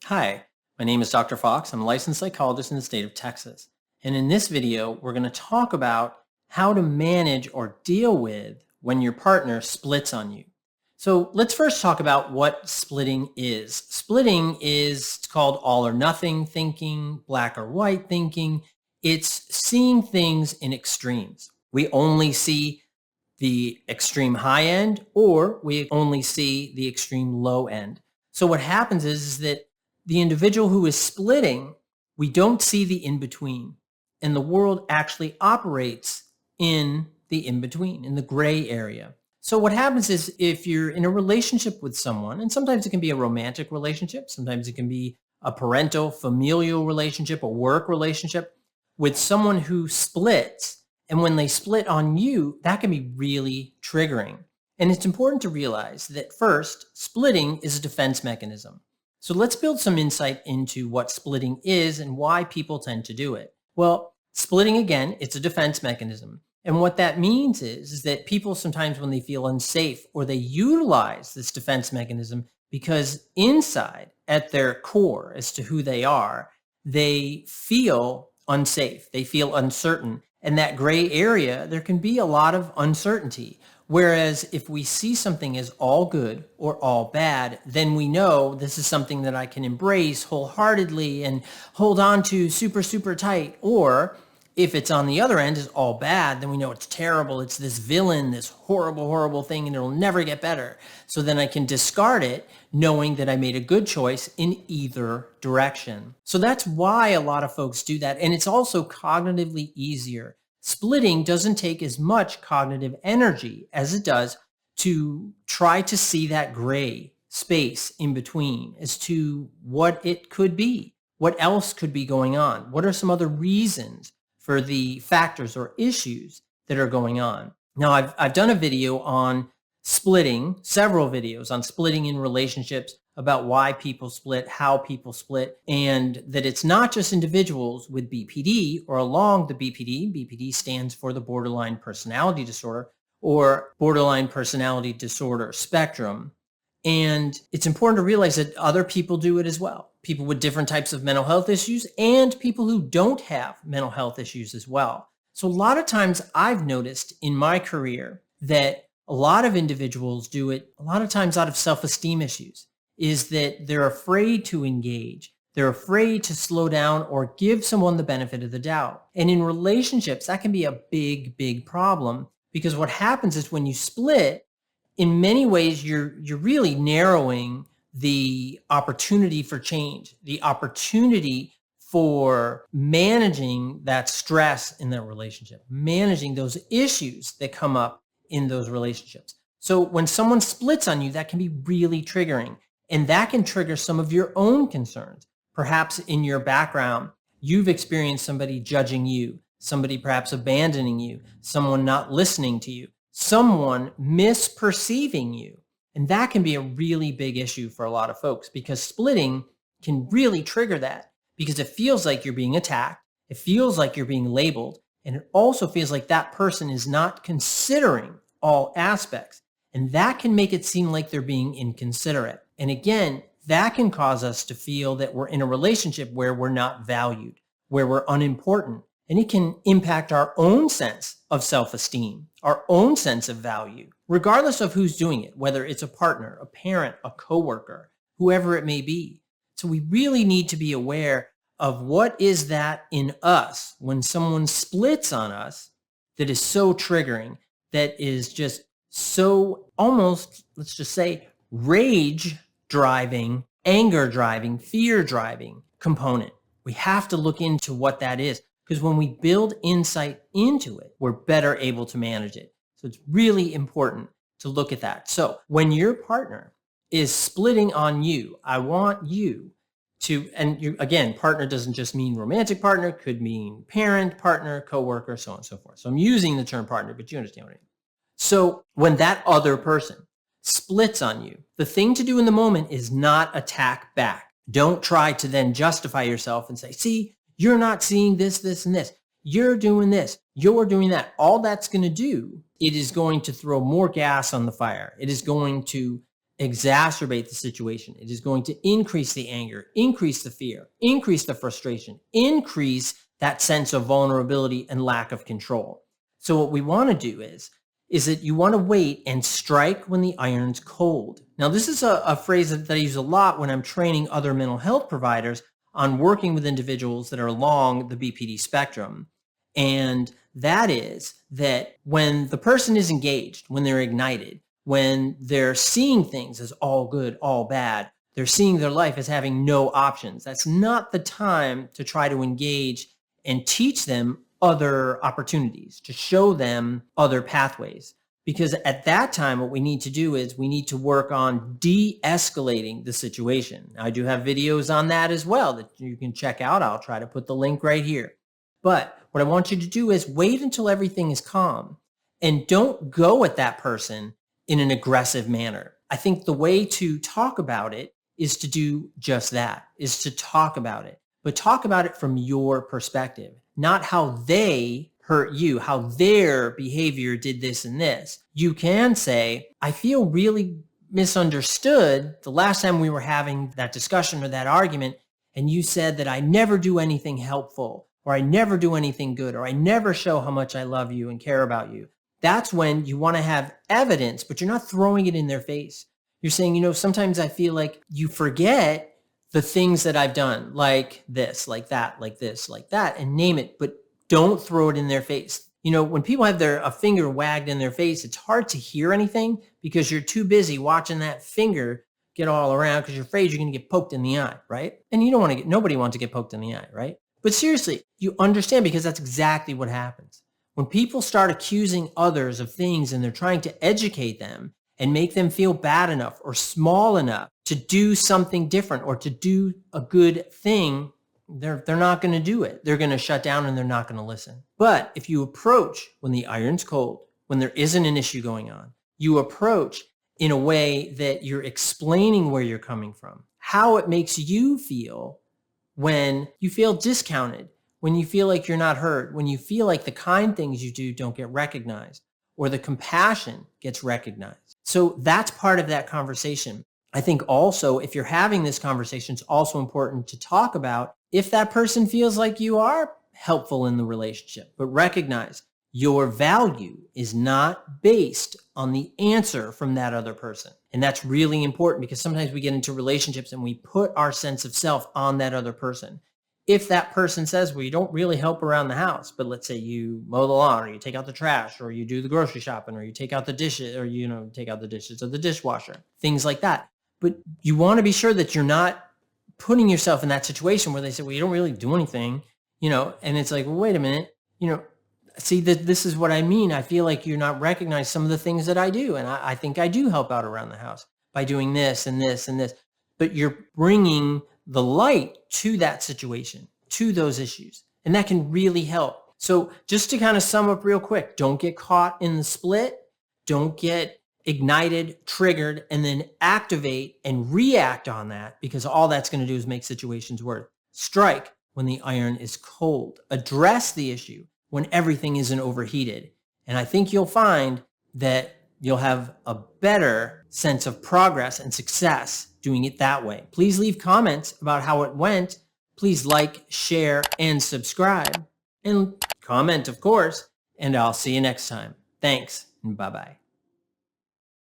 Hi, my name is Dr. Fox. I'm a licensed psychologist in the state of Texas. And in this video, we're going to talk about how to manage or deal with when your partner splits on you. So let's first talk about what splitting is. Splitting is called all or nothing thinking, black or white thinking. It's seeing things in extremes. We only see the extreme high end, or we only see the extreme low end. So what happens is that the individual who is splitting, we don't see the in-between. And the world actually operates in the in-between, in the gray area. So what happens is if you're in a relationship with someone, and sometimes it can be a romantic relationship, sometimes it can be a parental, familial relationship, a work relationship with someone who splits, and when they split on you, that can be really triggering. And it's important to realize that first, splitting is a defense mechanism. So let's build some insight into what splitting is and why people tend to do it. Well, splitting, again, it's a defense mechanism. And what that means is that people sometimes when they feel unsafe or they utilize this defense mechanism because inside at their core as to who they are, they feel unsafe, they feel uncertain. And that gray area, there can be a lot of uncertainty. Whereas if we see something as all good or all bad, then we know this is something that I can embrace wholeheartedly and hold on to super, super tight. Or if it's on the other end is all bad, then we know it's terrible. It's this villain, this horrible, horrible thing, and it'll never get better. So then I can discard it knowing that I made a good choice in either direction. So that's why a lot of folks do that. And it's also cognitively easier. Splitting doesn't take as much cognitive energy as it does to try to see that gray space in between as to what it could be, what else could be going on, what are some other reasons for the factors or issues that are going on. Now, I've done a video on splitting, several videos on splitting in relationships, about why people split, how people split, and that it's not just individuals with BPD or along the BPD. BPD stands for the borderline personality disorder or borderline personality disorder spectrum. And it's important to realize that other people do it as well. People with different types of mental health issues and people who don't have mental health issues as well. So a lot of times I've noticed in my career that a lot of individuals do it a lot of times out of self-esteem issues, is that they're afraid to engage. They're afraid to slow down or give someone the benefit of the doubt. And in relationships, that can be a big, big problem because what happens is when you split, in many ways, you're really narrowing the opportunity for change, the opportunity for managing that stress in that relationship, managing those issues that come up in those relationships. So when someone splits on you, that can be really triggering. And that can trigger some of your own concerns. Perhaps in your background, you've experienced somebody judging you, somebody perhaps abandoning you, someone not listening to you, someone misperceiving you. And that can be a really big issue for a lot of folks because splitting can really trigger that because it feels like you're being attacked. It feels like you're being labeled. And it also feels like that person is not considering all aspects. And that can make it seem like they're being inconsiderate. And again, that can cause us to feel that we're in a relationship where we're not valued, where we're unimportant. And it can impact our own sense of self-esteem, our own sense of value, regardless of who's doing it, whether it's a partner, a parent, a coworker, whoever it may be. So we really need to be aware of what is that in us when someone splits on us that is so triggering, that is just so almost, let's just say, rage driving, anger driving, fear driving component. We have to look into what that is because when we build insight into it, we're better able to manage it. So it's really important to look at that. So when your partner is splitting on you, I want you to, and you, again, partner doesn't just mean romantic partner, could mean parent, partner, coworker, so on and so forth. So I'm using the term partner, but you understand what I mean. So when that other person splits on you, the thing to do in the moment is not attack back. Don't try to then justify yourself and say, see, you're not seeing this, this, and this. You're doing this. You're doing that. All that's going to do, it is going to throw more gas on the fire. It is going to exacerbate the situation. It is going to increase the anger, increase the fear, increase the frustration, increase that sense of vulnerability and lack of control. So what we want to do is that you want to wait and strike when the iron's cold. Now, this is a phrase that I use a lot when I'm training other mental health providers on working with individuals that are along the BPD spectrum. And that is that when the person is engaged, when they're ignited, when they're seeing things as all good, all bad, they're seeing their life as having no options. That's not the time to try to engage and teach them other opportunities, to show them other pathways. Because at that time, what we need to do is we need to work on de-escalating the situation. Now, I do have videos on that as well that you can check out. I'll try to put the link right here. But what I want you to do is wait until everything is calm and don't go at that person in an aggressive manner. I think the way to talk about it is to do just that, is to talk about it, but talk about it from your perspective, not how they hurt you, how their behavior did this and this. You can say, I feel really misunderstood the last time we were having that discussion or that argument, and you said that I never do anything helpful, or I never do anything good, or I never show how much I love you and care about you. That's when you want to have evidence, but you're not throwing it in their face. You're saying, sometimes I feel like you forget the things that I've done, like this, like that, like this, like that, and name it, but don't throw it in their face. When people have a finger wagged in their face, it's hard to hear anything because you're too busy watching that finger get all around because you're afraid you're going to get poked in the eye, right? And nobody wants to get poked in the eye, right? But seriously, you understand, because that's exactly what happens. When people start accusing others of things and they're trying to educate them and make them feel bad enough or small enough to do something different or to do a good thing, they're not going to do it. They're going to shut down and they're not going to listen. But if you approach when the iron's cold, when there isn't an issue going on, you approach in a way that you're explaining where you're coming from, how it makes you feel when you feel discounted, when you feel like you're not heard, when you feel like the kind things you do don't get recognized, or the compassion gets recognized. So that's part of that conversation. I think also, if you're having this conversation, it's also important to talk about if that person feels like you are helpful in the relationship, but recognize your value is not based on the answer from that other person. And that's really important, because sometimes we get into relationships and we put our sense of self on that other person. If that person says, well, you don't really help around the house, but let's say you mow the lawn, or you take out the trash, or you do the grocery shopping, or you take out the dishes, or take out the dishes of the dishwasher, things like that. But you want to be sure that you're not putting yourself in that situation where they say, well, you don't really do anything, and it's like, well, wait a minute, see, that this is what I mean. I feel like you're not recognizing some of the things that I do. And I think I do help out around the house by doing this and this and this. But you're bringing the light to that situation, to those issues. And that can really help. So just to kind of sum up real quick, don't get caught in the split. Don't get ignited, triggered, and then activate and react on that, because all that's going to do is make situations worse. Strike when the iron is cold. Address the issue when everything isn't overheated. And I think you'll find that you'll have a better sense of progress and success doing it that way. Please leave comments about how it went. Please like, share, and subscribe. And comment, of course. And I'll see you next time. Thanks, and bye-bye.